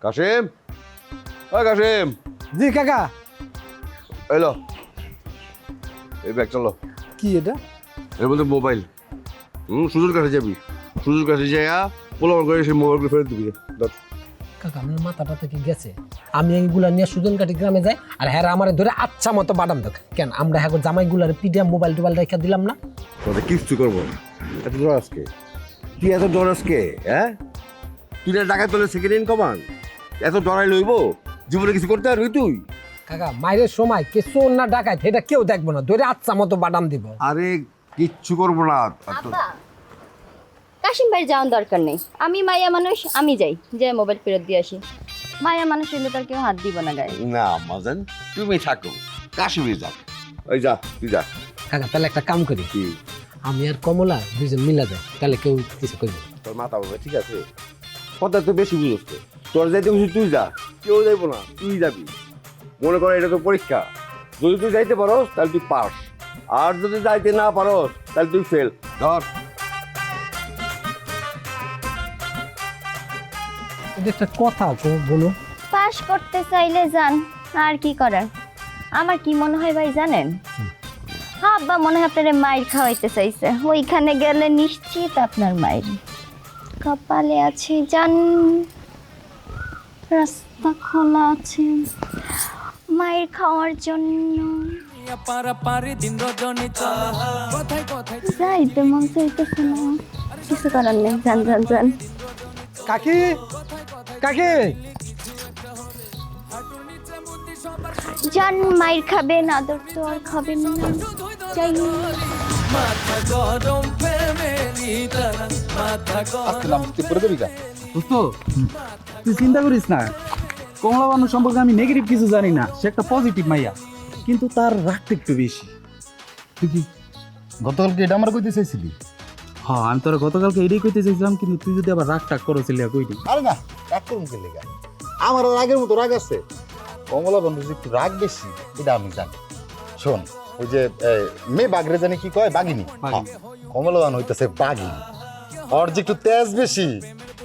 কাশেম, কাশেম। জি কাকা। এলো, এই ব্যাগ চলো। কি এটা? এর মধ্যে মোবাইল। সুজুর কাছে যাবি, সুজুর কাছে যাইয়া পোলাপান করে সেই মোবাইলগুলো ফেরত দিবি। ধর। কাকা আপনার মাথাটা থেকে গেছে। আমি এইগুলা নিয়ে সুজনকাঠি গ্রামে যাই আর হ্যাঁ আমার ধরে আচ্ছা মতো বাদাম দেখ। কেন আমরা হ্যাঁ জামাইগুলার পিডিয়া মোবাইল টোবাইল রেখে দিলাম না? তোদের কিচ্ছু করবো না। এত ডর আজকে তুই এত ডর আজকে, হ্যাঁ? তুই না টাকা তোলে সেকেন্ড হ্যান্ড কমান, এত ডরাই লইব? জীবনে কিছু করতে পারবি তুই? কাকা মায়ের সময় কে চোর না ডাকায় এটা কেউ দেখবো না, ধরে আচ্ছা মতো বাদাম দিব। আরে কিচ্ছু করবো না। আব্বা, কাশিম ভাই যাওয়ার দরকার নেই। আমি মায়া মানুষ, আমি যাই, যে মোবাইল ফেরত দিয়ে আসি। মায়া মানুষ হলে তার কেউ হাত দিব না গায়ে। না মাজান, তুমি থাকো, কাশ্মীর যাক। ওই যা, তুই যা। কাকা তাহলে একটা কাম করি, কি? আমি আর কমলা দুজন মিলা যায়, তাহলে কেউ কিছু করবে না। তোর মাথা বাবা ঠিক আছে, কথা তো বেশি বুঝতে। তোর যাইতে খুশি তুই যা, কেউ যাইবো না, তুই যাবি। মনে কর এটা তো পরীক্ষা, যদি তুই যাইতে পারোস তাহলে তুই পাস, আর যদি যাইতে না পারোস তাহলে তুই ফেল। ধর। এটা একটা কথা বলো। পাস করতে চাইলে যান, আর কি করার। আমার কি মনে হয় ভাই জানেন? হ্যাঁ আব্বা মনে হয় আপনার মায়ের খাওয়াইতে চাইছে। ওইখানে গেলে নিশ্চিত আপনার মায়ের কপালে আছে যান, রাস্তা খোলা আছে মায়ের খাওয়ার জন্য। যাইতে মন চাইতেছে না, কিছু করার নেই, যান যান যান। কাকি, কাকি, যান, মায়ের খাবেন, আদর তো আর খাবেন না। যাই। তুই চিন্তা করিস না, কমলা বানু সম্পর্কে আমি নেগেটিভ কিছু জানি না। সে একটা পজিটিভ মাইয়া, কিন্তু তার রাগটা একটু বেশি। তুই কি গতকালকে এটা আমার কইতে চাইছিলি? হ্যাঁ আমি তোরা গতকালকে এটাই কইতে চাইছিলাম, কিন্তু তুই যদি আবার রাগ টাগ করছিলি কইলি। আরে না, রাগ করুন কে লেগা? আমার রাগের মতো রাগ আছে। কমলা বন্ধু যে একটু রাগ বেশি, এটা আমি জানি। শোন, ওই যে মেয়ে বাগরে জানি কি কয়, বাগিনী। বাঘিনী। কমলা বান হইতেছে বাগিনী। ওর যে একটু তেজ বেশি,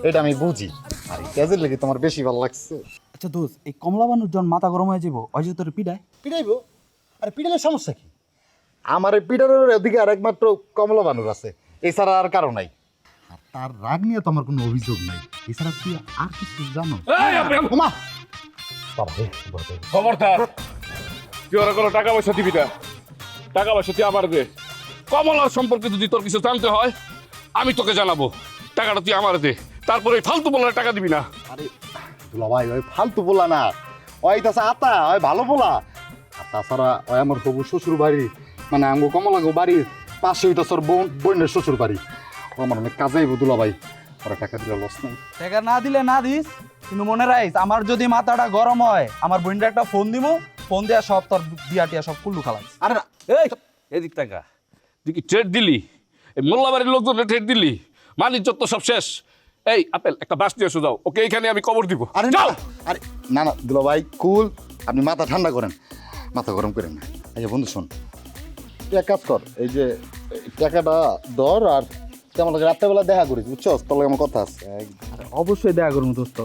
এটা আমি বুঝি। আর এই তেজের লেগে তোমার বেশি ভালো লাগছে। আচ্ছা দোস্ত, এই কমলা বানুর যখন মাথা গরম হয়ে যাবো, ওই যে তোর পিডায় পিটাইবো? আরে পিটাইলে সমস্যা কি? আমার এই পিটারের ওদিকে আর একমাত্র কমলা বানুর আছে, এছাড়া আর কারো নাই। আর তার রাগ নিয়ে তো আমার কোনো অভিযোগ নাই। এছাড়া তুই আর কিছু জানো? ওমা! বাবা রে, বাবা রে। খবরদার, তুই ওরা কোনো টাকা পয়সা দিবি না। টাকা পয়সা তুই আবার দে। কমলার সম্পর্কে যদি তোর কিছু জানতে হয় আমি তোকে জানাবো। টাকাটা তুই আমার দে, তারপরে ফালতু বলার টাকা দিবি না। আরে দুলা ভাই, ওই ফালতু বলা না, ওই তাছে আতা, ওই ভালো বলা। আর তাছাড়া ওই আমার হবু শ্বশুর বাড়ি, মানে আমগো কমলাগো বাড়ির পাশে ওইটা তোর বোনের শ্বশুর বাড়ি। ও আমার অনেক কাজে আইবো দুলা ভাই, ওরা টাকা দিলে লস নাই। টাকা না দিলে না দিস, কিন্তু মনে রাখিস, আমার যদি মাথাটা গরম হয়, আমার বোনটা একটা ফোন দিব, ফোন দেওয়া সব তোর বিয়া টিয়া সব কুল্লু খালাস। আরে না, এই এদিক টাকা তুই কি ট্রেড দিলি? এই মোল্লাবাড়ির লোকজন ট্রেড দিলি? মানিজ্য তো সব শেষ। এই আপেল একটা বাস নিয়ে এসে যাও, ওকে এইখানে আমি কবর দিব। আরে না, যাও। আরে না না দুলা ভাই, কুল, আপনি মাথা ঠান্ডা করেন, মাথা গরম করেন না। আচ্ছা বন্ধু শোন, তুই এক কাজ কর, এই যে এই টাকাটা ধর, আর কেমন লাগে রাত্রেবেলা দেখা করিস, বুঝছো? তোর লাগে আমার কথা আছে। অবশ্যই দেখা করবো দোস্ত,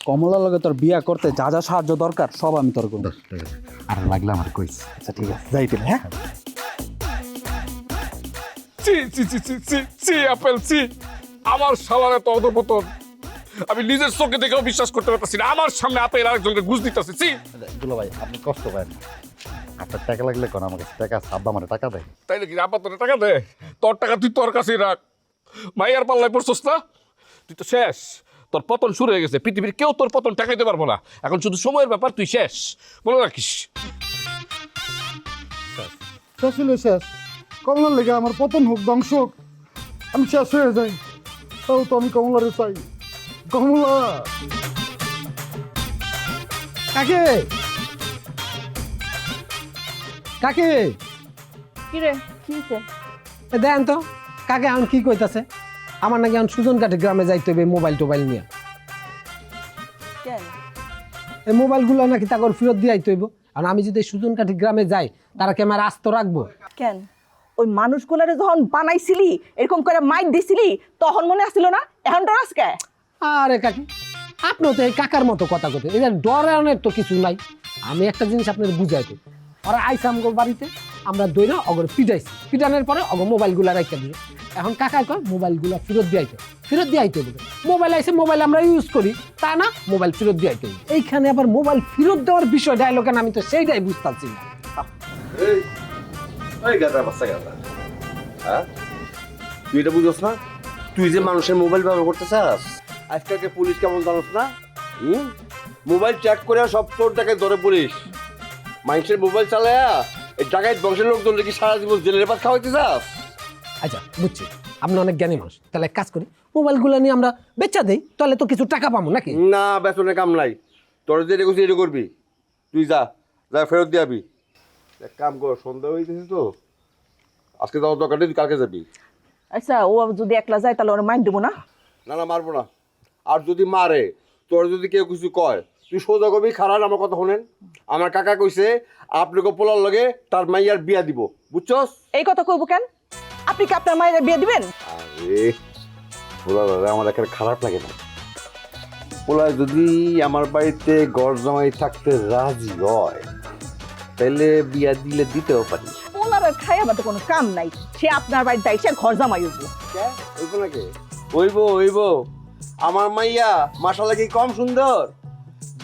কমলার লগে তোর বিয়া করতে যা যা সাহায্য দরকার সব আমি তোর করবো। আর লাগলে আমার কইস। আচ্ছা ঠিক আছে, যাইতে হ্যাঁ। চি চি চি চি চি চি আপেল চি, আমার শালার এত অধপতন আমি নিজের চোখে দেখেও বিশ্বাস করতে পারতেছি না। আমার সামনে আপেল আরেকজনকে ঘুষ দিতেছে। চি। দুলা ভাই আপনি কষ্ট পাবেন না, আপনার টাকা লাগলে কোন আমার কাছে টাকা, সাব্বা আমার টাকা দেয়। তাই নাকি? আপা তোর টাকা দে, তোর টাকা তুই তোর কাছেই রাখ। মাইয়ার পাল্লায় পড়ছস না, তুই তো শেষ। তোর পতন শুরু হয়ে গেছে, পৃথিবীর কেউ তোর পতন ঠেকাইতে পারবো না। এখন শুধু সময়ের ব্যাপার, তুই শেষ, মনে রাখিস। শেষ হলে শেষ, কমলার লেগে আমার পতন হোক, ধ্বংস হোক, আমি শেষ হয়ে যাই, তাও তো আমি কমলারে চাই। কমলা কাকি, কাকি, কি রে, কি হয়েছে? দেন তো কাকে এখন কি কইতাছে? আমার নাকি এখন সুজনকাঠি গ্রামে যাইতে হবে মোবাইল টোবাইল নিয়ে। কেন? এই মোবাইলগুলো নাকি তাকে ফেরত দিয়ে আইতে হইব। আর আমি যদি সুজনকাঠি গ্রামে যাই, তারা কি আমার আস্ত রাখবো? কেন ওই মানুষগুলারে যখন বানাইছিলি এরকম করে মাইর দিছিলি তখন মনে আসছিল না? এখন তো আজকে আরে কাকি, আপনিও তো এই কাকার মতো কথা কথা এই ডরানোর তো কিছু নাই। আমি একটা জিনিস আপনার বুঝাই তো, ওরা আইসা আমগো বাড়িতে, আমরা দইরা অগর পিটাইছি, পিটানোর পরে অগর মোবাইলগুলা রাখা দিল। এখন কাকায় কয় মোবাইলগুলা ফেরত দিয়ে আইতে, ফেরত দিয়ে আইতে বলে। মোবাইল আইসে, মোবাইল আমরা ইউজ করি, তা না মোবাইল ফেরত দিয়ে আইতে হবে। এইখানে আবার মোবাইল ফেরত দেওয়ার বিষয় ডায়লগ, আমি তো সেইটাই বুঝতেছি না। এই গাদা বাচ্চা গাদা, হ্যাঁ তুই এটা বুঝোস না? তুই যে মানুষের মোবাইল ব্যবহার করতে চাস, আজকালকে পুলিশ কেমন জানোস না? মোবাইল চেক করে সব তোর টাকায় ধরে পুলিশ। মানুষের মোবাইল চালায়া এই টাকায় বংশের লোকজন কি সারা জীবন জেলের পাত খাওয়াইতে চাস? আচ্ছা বুঝছি, আপনি অনেক জ্ঞানী মানুষ, তাহলে এক কাজ করি, মোবাইলগুলো নিয়ে আমরা বেচা দেই, তাহলে তো কিছু টাকা পাবো নাকি? না, বেতনে কাম নাই। তোর যে এটা করছিস এটা করবি, তুই যা যা ফেরত দিয়ে আবি। এক কাম কর, সন্ধ্যা হইতেছিস তো, আজকে যাওয়ার দরকার নেই, তুই কালকে যাবি। আচ্ছা ও যদি একলা যায় তাহলে ওরা মাইন্ড দেবো না? না না, মারবো না। আর যদি মারে, তোর যদি কেউ কিছু কয়, তুই সোজা কবি, খারাপ আমার কথা শোনেন, আমার কাকা কইছে আপনাকে পোলার লগে তার মাইয়ার বিয়া দিব, বুঝছস? এই কথা কইব কেন? আপনি কি আপনার মায়ের বিয়ে দিবেন? আরে পোলা দাদা, আমার এখানে খারাপ লাগে না। পোলায় যদি আমার বাড়িতে গড় জমাই থাকতে রাজি হয়, তাহলে বিয়া দিলে দিতেও পারি। ওনার আর খাইয়া বাতে কোনো কাম নাই, সে আপনার বাড়িতে আইসে ঘর জামাই উঠবো। ওইব নাকি? ওইব। আমার মাইয়া মাশাআল্লাহ কি কম সুন্দর?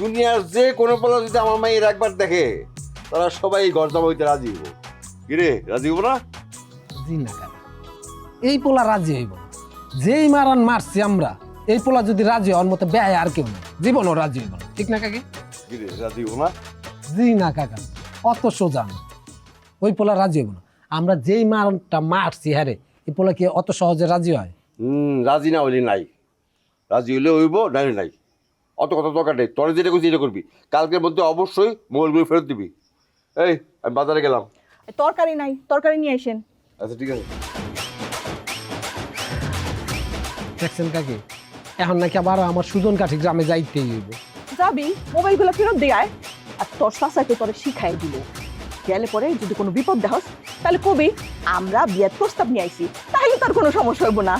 দুনিয়ার যে কোনো পোলা যদি আমার মাইয়ের একবার দেখে, তারা সবাই ঘর জমা হইতে রাজি হইব। কিরে, রাজি হইব না? জি না কাকা, এই পোলা রাজি হইব না। যেই মারান মারছি আমরা, এই পোলা যদি রাজি হওয়ার মতো ব্যয় আর কেউ না, জীবনও রাজি হইব না, ঠিক না কাকি? কিরে, রাজি হইব না? জি না কাকা, অত সোজা না, ওই পোলা রাজি হইব না। আমরা যেই মারনটা মারছি, হ্যাঁ রে, এই পোলা কি অত সহজে রাজি হয়? রাজি না হইলে নাই, রাজি হইলে হইব, নাই নাই। অত কথা দরকার নেই, তোর যেটা করছিস এটা করবি। কালকের মধ্যে অবশ্যই মোবাইলগুলো ফেরত দিবি। এই, আমি বাজারে গেলাম। তরকারি নাই, তরকারি নিয়ে আসেন। আচ্ছা ঠিক আছে। দেখছেন কাকি, এখন নাকি আবার আমার সুজন কাঠি গ্রামে যাইতেই হইব। যাবি, মোবাইলগুলো ফেরত দিয়ে আয়। আর তোর চাচাকে তোরে শিখাই দিল, গেলে পরে যদি কোনো বিপদ দেহস তাহলে কবি আমরা বিয়ের প্রস্তাব নিয়ে আইছি, তাহলে তার কোনো সমস্যা হইব না।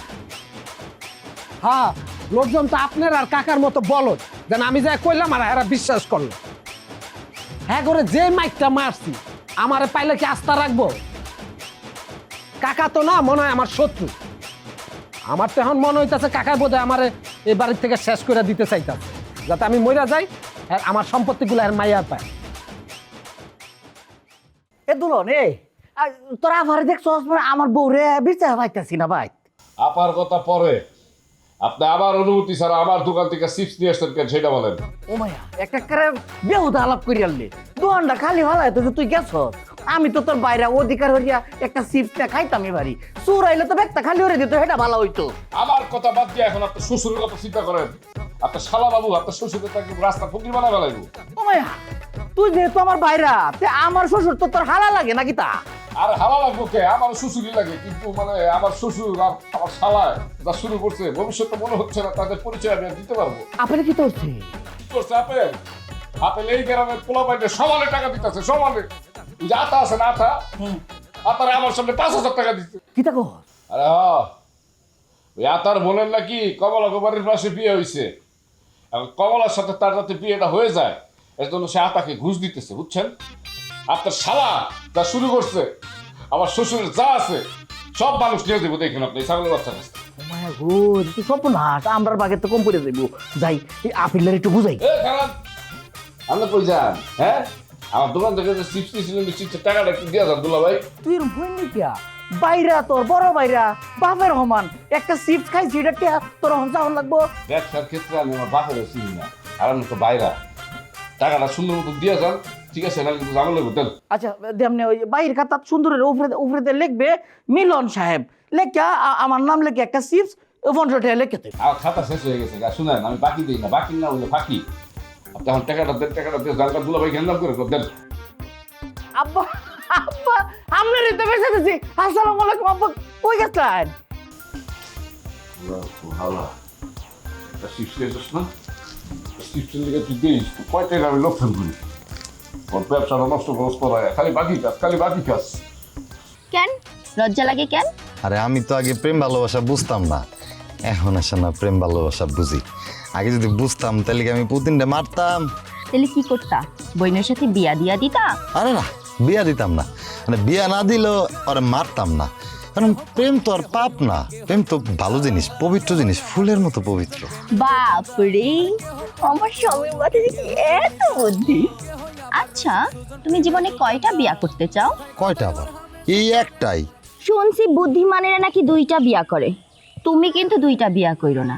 হ্যাঁ, লোকজন তো আপনার আর কাকার মতো বলদ, যেন আমি যাই কইলাম আর এরা বিশ্বাস করলো। হ্যাঁ করে যে মাইকটা মারছি, আমারে পাইলে কি আস্থা রাখবো? কাকা তো না, মনে হয় আমার শত্রু। আমার তো এখন মনে হইতেছে কাকা বোধহয় আমার এই বাড়ির থেকে শেষ করে দিতে চাইতেছে, যাতে আমি মইরা যাই আর আমার সম্পত্তিগুলো আর মাইয়ার পায়। এ দুলন এ তোরা আবার দেখছো আমার বউরে বিচার পাইতেছি না ভাই। আপার কথা পরে, আপনি আবার অনুমতি ছাড়া আমার দোকান থেকে চিপস নিয়ে আসতেন কেন সেটা বলেন। ও মায়া একটা করে বেহুদা আলাপ করি আনলি, দোকানটা খালি হলাই তো তুই গেছ, আমি তো তোর বাইরে অধিকার হইয়া একটা চিপস না খাইতামই বাড়ি, চোর আইলে তো ব্যাগটা খালি হয়ে দিত, সেটা ভালো হইতো। আমার কথা বাদ দিয়ে এখন আপনার শ্বশুরের কথা চিন্তা করেন। আপনার শালা বাবু আপনার শ্বশুরের তাকে রাস্তা ফকির বানা ফেলাইব। ও মায়া তুই যেহেতু আমার বাইরা, তে আমার শ্বশুর তো তোর হালা লাগে নাকি তা? আর হালা লাগবো কে? আমার শ্বশুরই লাগে, কিন্তু মানে আমার শ্বশুর আর আমার শালায় যা শুরু করছে, ভবিষ্যতে মনে হচ্ছে না তাদের পরিচয় আমি আর দিতে পারবো। আপনি কি করছে? করছে আপেল, আপেল এই গ্রামের পোলা পাইলে সমানে টাকা দিতেছে, সমানে। ওই যে আতা আছে না, আতা, আতারে আমার সামনে 5,000 টাকা দিচ্ছে। কি তা কর? আরে ওই আতার বোনের নাকি কমলা কুমারীর পাশে বিয়ে হয়েছে, এখন কমলার সাথে তার যাতে বিয়েটা হয়ে যায়, এর জন্য সে আতাকে ঘুষ দিতেছে, বুঝছেন? আপনার শালা যা শুরু করছে, আমার শ্বশুরের যা আছে সব মানুষ নিয়ে দেবো, দেখেন আপনি ছাগলের বাচ্চা কাছে। ও মায়া গো, তুই স্বপ্ন হাস, আমরার বাগে তো কম করে যাইব। যাই এই আপিলের একটু বুঝাই। আপনি কই যান? হ্যাঁ, আমার দোকান থেকে যে চিপস নিয়েছিলেন, চিপসের টাকাটা একটু দিয়ে যান দুলা ভাই। তুই এরম হই নি কিয়া? বাইরা তোর বড় বাইরা বাপের সমান একটা চিপস খাইছি, এটা টিয়া তোর হন লাগবো। ব্যবসার ক্ষেত্রে আমি আমার বাপেরও চিনি না, আর আমি তো বাইরা। টাকাটা সুন্দর মতো দিয়ে যান, ঠিক আছে? না কিন্তু জানো লাগবে দেন। আচ্ছা দেমনে ওই বাইর খাতা সুন্দরের উপরেতে লিখবে মিলন সাহেব, লেখা আমার নাম লেখে একটা চিপস 15 টাকা লেখে দেবে। আমার খাতা শেষ হয়ে গেছে, শুনেন আমি বাকি দিই না, বাকি না হলে ফাঁকি। আপনি এখন টাকাটা দেন, টাকাটা দিয়ে জানকার দুলা ভাই ঘেন্দাম করে দেন। আব্বা আব্বা আমরা রিতে বেঁচে গেছি। আসসালামু আলাইকুম আব্বা, কই গেছেন? ভালো একটা চিপস খেয়েছিস না? চিপসের লিগে তুই দিস কয় টাকা আমি লোকসান করি, ওর ব্যবসাটা নষ্ট খরচ করা, খালি বাকি কাজ, খালি বাকি কাজ। কেন লজ্জা লাগে কেন? আরে আমি তো আগে প্রেম ভালোবাসা বুঝতাম না, এখন এসে না প্রেম ভালোবাসা বুঝি। আগে যদি বুঝতাম তাহলে কি আমি পুতিনটা মারতাম। তাহলে কি করতা, বইনের সাথে বিয়া দিয়া দিতা? আরে না, বিয়া দিতাম না, মানে বিয়া না দিলেও ওরে মারতাম না, কারণ প্রেম তো আর পাপ না, প্রেম তো ভালো জিনিস, পবিত্র জিনিস, ফুলের মতো পবিত্র। বাপরে, আমার স্বামীর মাথায় দেখি এত বুদ্ধি। আচ্ছা, তুমি জীবনে কয়টা বিয়া করতে চাও? কয়টা আবার? এই একটাই। শুনছি বুদ্ধিমানেরা নাকি 2টা বিয়া করে। তুমি কিন্তু 2টা বিয়া কইরো না।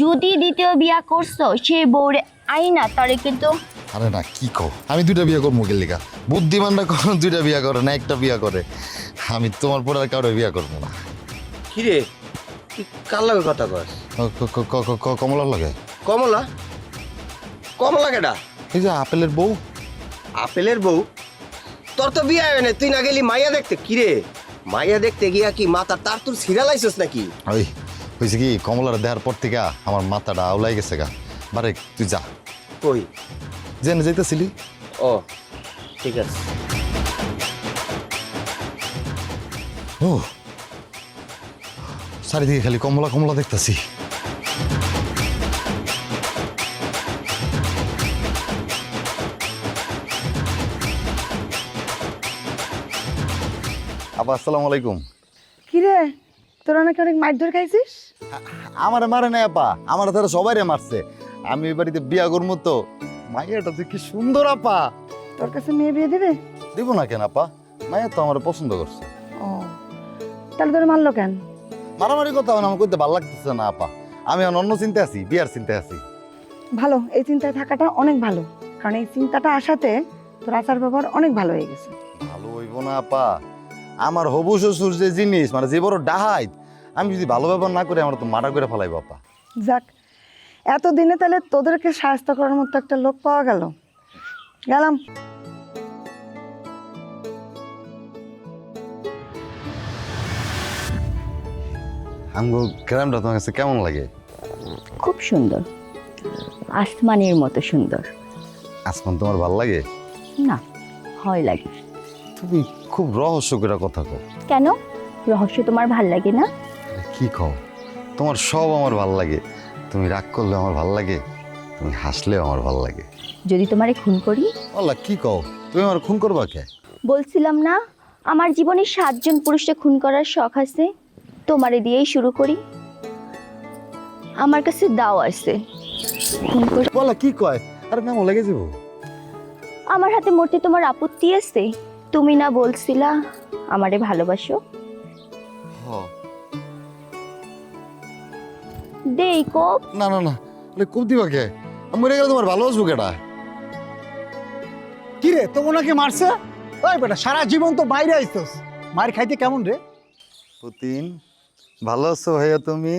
যদি দ্বিতীয় বিয়া করছো, সে বউরে আইনা তারে কিন্তু। আরে না, কি কও, আমি 2টা বিয়া করবো গেলিকা? বুদ্ধিমানরা কখনো 2টা বিয়া করে না, একটা বিয়া করে। আমি তোমার পর আর কারো বিয়া করবো না। কিরে তুই কার লাগে কথা কস? কমলার লাগে। কমলা? কমলা কেডা? এই যে আপেলের বউ। আপেলের বউ? তোর তো বিয়ে হয় না, তুই না গেলি মাইয়া দেখতে? কিরে মাইয়া দেখতে গিয়া কি মাথা তার তোর ছিড়া লাইছিস নাকি? ওই হয়েছে কি, কমলার দেহার পর থেকে আমার মাথাটা আউলাই গেছে গা। বারে তুই যা। কই? জেনে যাইতেছিলি? ও ঠিক আছে। ও চারিদিকে খালি কমলা কমলা দেখতেছি। আপা আসসালামু আলাইকুম। কিরে, তোরা নাকি অনেক মার ধরে খাইছিস? আমারে মারে নাই আপা, আমার তারা সবাই মারছে। আমি এই বাড়িতে বিয়া করবো তো, মাইয়াটা যে কি সুন্দর আপা। তোর কাছে মেয়ে বিয়ে দেবে? দিব না কেন আপা, মাইয়া তো আমার পছন্দ করছে। ও, তাহলে তোর মারলো কেন? মারামারি কথা আমার করতে ভালো লাগতেছে না আপা, আমি এখন অন্য চিন্তা আছি, বিয়ার চিন্তা আছি। ভালো, এই চিন্তায় থাকাটা অনেক ভালো, কারণ এই চিন্তাটা আসাতে তোর আচার ব্যবহার অনেক ভালো হয়ে গেছে। ভালো হইব না আপা, আমার হবু শ্বশুর যে জিনিস, মানে যে বড় ডাহাই, আমি যদি ভালো ব্যবহার না করে আমার তো মার্ডার করে ফেলাইব আপা। যাক, এতদিনে তাহলে তোদেরকে সাহায্য করার মতো একটা লোক পাওয়া গেল। গেলাম। আমগো গ্রামটা তোমার কাছে কেমন লাগে? খুব সুন্দর, আসমানের মতো সুন্দর। আসমান তোমার ভাল লাগে? না, ভয় লাগে। তুমি খুব রহস্য করে কথা কও। কেন, রহস্য তোমার ভাল লাগে না? কি কও, তোমার সব আমার ভাল লাগে। তুমি রাগ করলে আমার ভাল লাগে, তুমি হাসলেও আমার ভাল লাগে। যদি তোমারে খুন করি? আল্লাহ, কি কও, তুমি আমার খুন করবা কে? বলছিলাম না, আমার জীবনে 7 জন পুরুষকে খুন করার শখ আছে, তোমারে দিয়েই শুরু করি। আমার কাছে দাও আছে, খুন করি। বলা কি কয়? আরে না, মনে লেগে যাবো। আমার হাতে মরতে তোমার আপত্তি আছে? তুমি না বলছিলা আমারে ভালোবাসো? দেই কোপ। না না না, আরে খুব দিবা কে? আমি মরে গেলে তোমার ভালোবাসবো কেটা? কি রে, তো ওনাকে মারছে? ওই বেটা, সারা জীবন তো বাইরে আইছস, মার খাইতে কেমন রে? পুতিন, ভালো আছো ভাইয়া তুমি?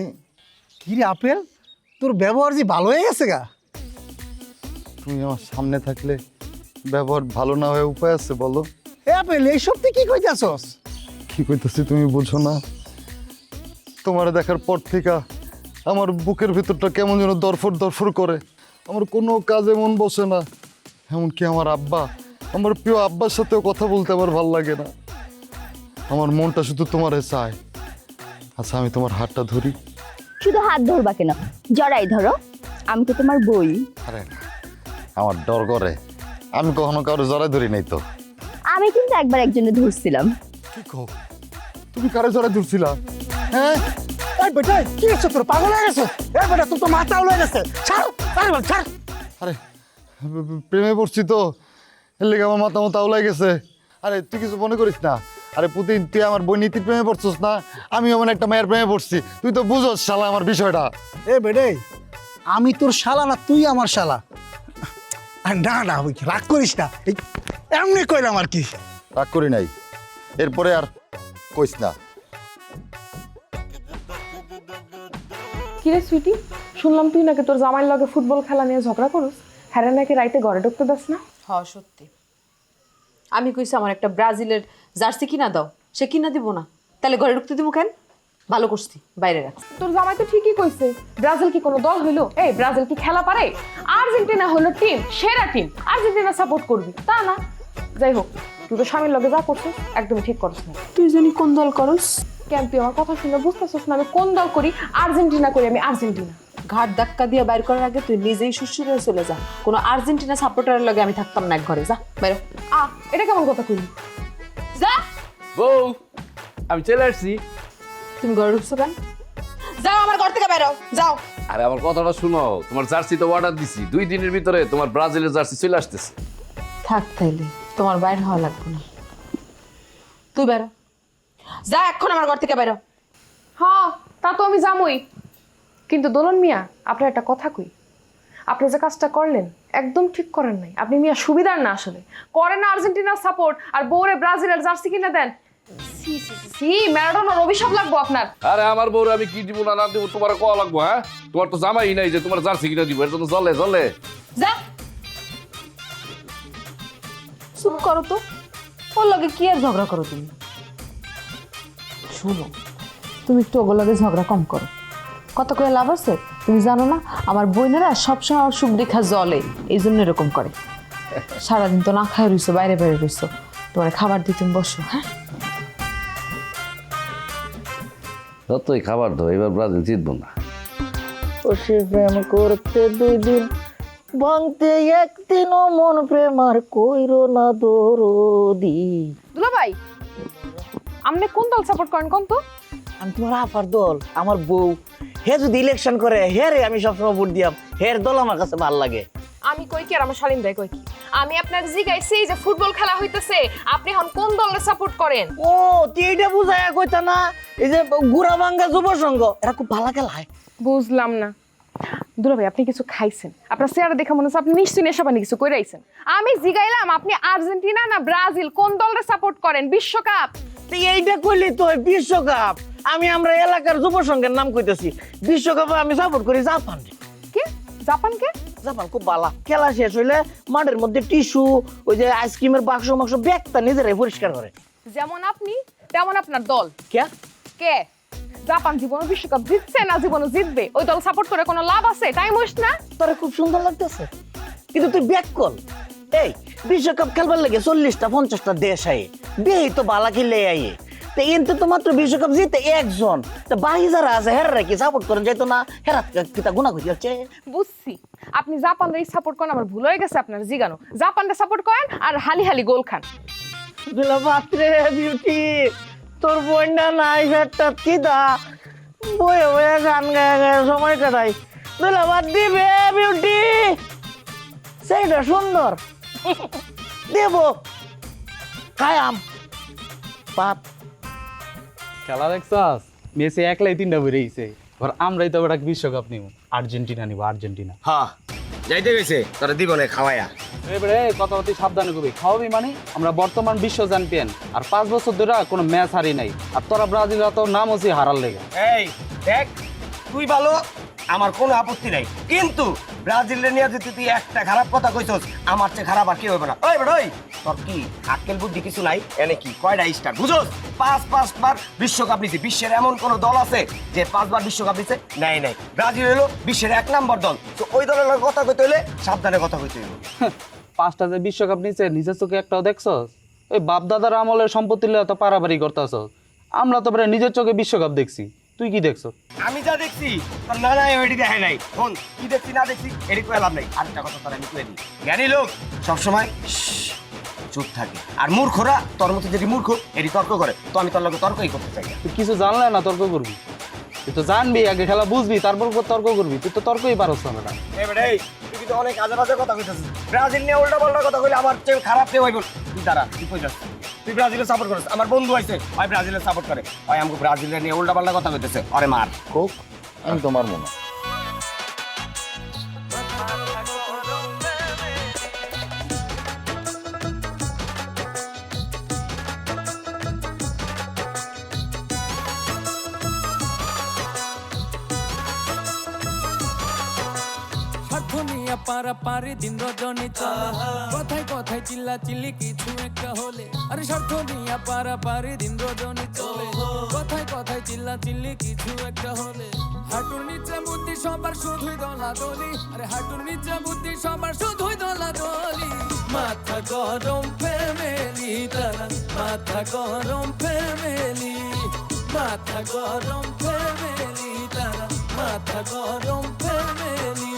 কি রে আপেল, তোর ব্যবহার যে ভালো হয়ে গেছে গা। তুমি আমার সামনে থাকলে ব্যবহার ভালো না হয়ে উপায় আছে বলো? এ আপেল, এইসব তুই কি কইতাছস? কি কইতাছি তুমি বুঝো না? তোমার দেখার পর থেকে আমার বুকের ভিতরটা কেমন যেন দরফর দরফর করে, আমার কোনো কাজে মন বসে না। এমনকি আমার আব্বা, আমার প্রিয় আব্বার সাথেও কথা বলতে আমার ভাল লাগে না। আমার মনটা শুধু তোমারে চায়। আচ্ছা, আমি তোমার হাতটা ধরি। শুধু হাত ধরবা কেন, জড়াই ধরো, আমি তো তোমার বই। আরে না, আমার ডর করে, আমি কখনো কারো জড়াই ধরি নাই তো। আমি কিন্তু একবার একজনে ধরছিলাম। কি কও, তুমি কারে জড়াই ধরছিলা? হ্যাঁ, এই বেটা, কি হচ্ছে তোর, পাগল হয়ে গেছে? এ বেটা, তোর তো মাথা উড়ে গেছে। ছাড়, ছাড়, ছাড়। আরে প্রেমে পড়ছি তো, এর লেগে আমার মাথা মাথা উলাই গেছে। আরে তুই কিছু মনে করিস না। আরে পুতিন, তুই আমার বই নীতির প্রেমে পড়ছিস না, আমি এমন একটা মেয়ের প্রেমে পড়ছি, তুই তো বুঝোস শালা আমার বিষয়টা। এ বেডে, আমি তোর শালা না, তুই আমার শালা। আর না না, ওই রাগ করিস না, এই এমনি কইলাম আর কি। রাগ করি নাই, এরপরে আর কইস না। কিরে সুইটি, শুনলাম তুই নাকি তোর জামাইয়ের লগে ফুটবল খেলা নিয়ে ঝগড়া করস। হ্যাঁ নাকি রাইতে ঘরে ঢুকতে দাস না? হ্যাঁ সত্যি, আমি কইছি আমার একটা ব্রাজিলের জার্সি কিনা দাও, সে কিনা দিব না, তাহলে ঘরে ঢুকতে দিব কেন? ভালো করছি, বাইরে রাখ। তোর জামাই তো ঠিকই কইছে, ব্রাজিল কি কোনো দল হইলো? এই ব্রাজিল কি খেলা পারে? আর্জেন্টিনা হলো টিম, সেরা টিম, আর্জেন্টিনা সাপোর্ট করবি তা না। যাই হোক, তুই তো স্বামীর লগে যা করছিস একদমই ঠিক করছ না। তুই জানি কোন দল করস? কেন তুই আমার কথা শুনে বুঝতেছিস না আমি কোন দল করি? আর্জেন্টিনা করি, আমি আর্জেন্টিনা। ঘাট ধাক্কা দিয়ে বাইর করার আগে তুই নিজেই শ্বশুর হয়ে চলে যা। কোনো আর্জেন্টিনা সাপোর্টারের লগে আমি থাকতাম না এক ঘরে, যা বাইরে। এটা কেমন কথা কইলি? যা। বউ আমি চলে আসছি। তুমি ঘরে ঢুকছো কেন? যাও আমার ঘর থেকে বেরো, যাও। আরে আমার কথাটা শুনো, তোমার জার্সি তো অর্ডার দিছি, 2 দিনের ভিতরে তোমার ব্রাজিলের জার্সি চলে আসতেছে। থাক তাইলে, তোমার বাইরে হওয়া লাগবে না। তুই বেরো, যা এখন আমার ঘর থেকে বেরো। হ্যাঁ, তা তো আমি জামুই, কিন্তু দোলন মিয়া আপনার একটা কথা কই, আপনি যে কাজটা করলেন একদম ঠিক করেন নাই। আপনি মিয়া সুবিধার না, আসলে করেন না আর্জেন্টিনার সাপোর্ট আর বউরে ব্রাজিলের জার্সি কিনে দেন। সি ম্যারাডোনার অভিশাপ লাগবো আপনার। আরে আমার বউরে আমি কি দিব না দিব তোমার কোয়া লাগবো? হ্যাঁ, তোমার তো জামাই নাই যে তোমার জার্সি কিনে দিব, এটা তো জলে জলে। যা, চুপ করো তো, ওর লগে কি আর ঝগড়া করো তুমি? শুনো, তুমি একটু ওগুলো লগে ঝগড়া কম করো। কত করে লাভ আছে তুমি জানো না? আমার বোনেরা সবসময় আমার সুখ দেখা জলে, এই জন্য এরকম করে। সারাদিন তো না খায় রইছো, বাইরে বাইরে রইছো, তোমার খাবার দিয়ে তুমি বসো। হ্যাঁ, যতই খাবার দাও, এবার ব্রাজিল জিতবো না। সে প্রেম করতে 2 দিন, ভাঙতে 1 দিনও মন প্রেম আর কইরো না দরদি। দুলা ভাই, আপনি কোন দল সাপোর্ট করেন কোন তো? আমি তোমার আপার দল, আমার বউ, হে যদি ইলেকশন করে হেরে আমি সবসময় ভোট দিয়াম, হের দল আমার কাছে ভালো লাগে। আমি কই কি আর আমার শালিম ভাই কই কি? আমি আপনার জিগাইছি যে ফুটবল খেলা হইতেছে, আপনি এখন কোন দলের সাপোর্ট করেন? ও তুই এইটা বুঝাইয়া কইতা না, এই যে গুড়াভাঙ্গা যুব সংঘ এরা খুব ভালো খেলায়। বুঝলাম না। দুলা ভাই, আপনি কিছু খাইছেন? আপনার চেহারা দেখে মনে হচ্ছে আপনি নিশ্চয়ই নেশা পানি কিছু কইরা আইছেন। আমি জিগাইলাম আপনি আর্জেন্টিনা না ব্রাজিল কোন দলের সাপোর্ট করেন? বিশ্বকাপ। তুই এইটা কইলি তো বিশ্বকাপ, আমরা এলাকার যুব সংঘের নাম কইতেছি। বিশ্বকাপে আমি সাপোর্ট করি জাপান। কে? জাপানকে? জাপান খুব ভালো খেলা। শেষ হইলে মাঠের মধ্যে টিস্যু, ওই যে আইসক্রিমের বাক্স মাক্স ব্যাগটা নিজেরাই পরিষ্কার করে। যেমন আপনি তেমন আপনার দল। কে কে? জাপান জীবনে বিশ্বকাপ জিতছে না জীবনে জিতবে, ওই দল সাপোর্ট করে কোনো লাভ আছে? টাইম ওয়েস্ট না? তোরে খুব সুন্দর লাগতেছে, কিন্তু তুই ব্যাক কল। এই বিশ্বকাপ খেলবার লাগে 40টা 50টা দেশ আয়ে, বেই তো বালা খেলে আইয়ে, তো এনতে তো মাত্র বিশ্বকাপ জিতে একজন, তো বাকি যারা আছে হেরা কি সাপোর্ট করেন যাইতো না? হেরা কিতা গুণা করি হচ্ছে। বুঝছি, আপনি জাপানরে সাপোর্ট করেন, আমার ভুল হয়ে গেছে আপনার জিগানো। জাপানরে সাপোর্ট করেন আর হালি হালি গোল খান। দুলা বাপরে বিউটি, তোর বন্যা নাই ফেরটা কিদা বয়ে বয়ে গান গায়ে গায়ে সময় কাটাই। দুলা বাদ দিবে বিউটি, সেইটা সুন্দর দেব খায়াম পাপ। খেলা দেখছাস? মেসি একলাই 3টা বেরে গেছে, আর আমরাই তো ওটা বিশ্বকাপ নিব। আর্জেন্টিনা নিব, আর্জেন্টিনা। হ্যাঁ, যাইতে গেছে তোরা দিব না খাওয়ায়া। এবারে কথাবার্তি সাবধানে করবি, খাওয়াবি মানে আমরা বর্তমান বিশ্ব চ্যাম্পিয়ন, আর 5 বছর ধরে কোনো ম্যাচ হারি নাই, আর তোরা ব্রাজিল তো নাম হচ্ছে হারার লেগে। এই দেখ, তুই ভালো, আমার কোনো আপত্তি নাই, কিন্তু ব্রাজিলের নিয়ে যদি তুই একটা খারাপ কথা কইছস, আমার চেয়ে খারাপ আর কি হবে না। ওই বেটা, ওই তোর কি আক্কেল বুদ্ধি কিছু নাই? এনে কি কয়টা স্টার বুঝোস? 5বার বিশ্বকাপ নিছে। বিশ্বের এমন কোন দল আছে যে 5বার বিশ্বকাপ নিছে? নাই নাই। ব্রাজিল হলো বিশ্বের 1 নম্বর দল, তো ওই দলের লগে কথা কইতে হলে সাবধানে কথা কইতে হইব। 5টা যে বিশ্বকাপ নিচ্ছে নিজের চোখে একটাও দেখছস? ওই বাপ দাদার আমলের সম্পত্তি লয়ে তো পারাপারি করতেছস, আমরা তো প্রায় নিজের চোখে বিশ্বকাপ দেখছি, তুই কি দেখছ? আমি যা দেখছি তোর না নাই ওইটি দেখে নাই। ফোন কি দেখছি না দেখছি এটি কয়ে লাভ নাই। আরেকটা কথা তোর আমি কয়ে দিই, জ্ঞানী লোক সবসময় চুপ থাকে, আর মূর্খরা তোর মতো যদি মূর্খ এটি তর্ক করে, তো আমি তোর লগে তর্কই করতে চাই না। তুই কিছু জানলে না তর্ক করবি? তুই তো জানবি, আগে খেলা বুঝবি, তারপর তর্ক করবি। তুই তো তর্কই পারছ না বেটা। এই তুই কিন্তু অনেক আজে বাজে কথা কইতেছিস। ব্রাজিল নিয়ে উল্টা পাল্টা কথা কইলে আমার চেয়ে খারাপ কেউ হইব। তুই দাঁড়া, তুই কই যাস? তুই ব্রাজিলের সাপোর্ট করিস? আমার বন্ধু আইছে, ওই ব্রাজিলের সাপোর্ট করে, ওই আমাকে ব্রাজিলের নিয়ে উল্টা পাল্টা কথা কইতেছে, আরে মার কোক আমি তোমার মনে পারাপারে দিন রজনী চলে, কথায় কথায় চিল্লা চিল্লি কিছু একটা হলে। আরে স্বার্থ নিয়ে পারাপারে দিন রজনী চলে, কথায় কথায় চিল্লা চিল্লি কিছু একটা হলে। হাঁটুর নিচে বুদ্ধি সবার শুধুই দলাদলি, আরে হাঁটুর নিচে বুদ্ধি সবার শুধুই দলাদলি। মাথা গরম ফ্যামিলি তারা, মাথা গরম ফ্যামিলি, মাথা গরম ফ্যামিলি তারা, মাথা মাথা গরম ফ্যামিলি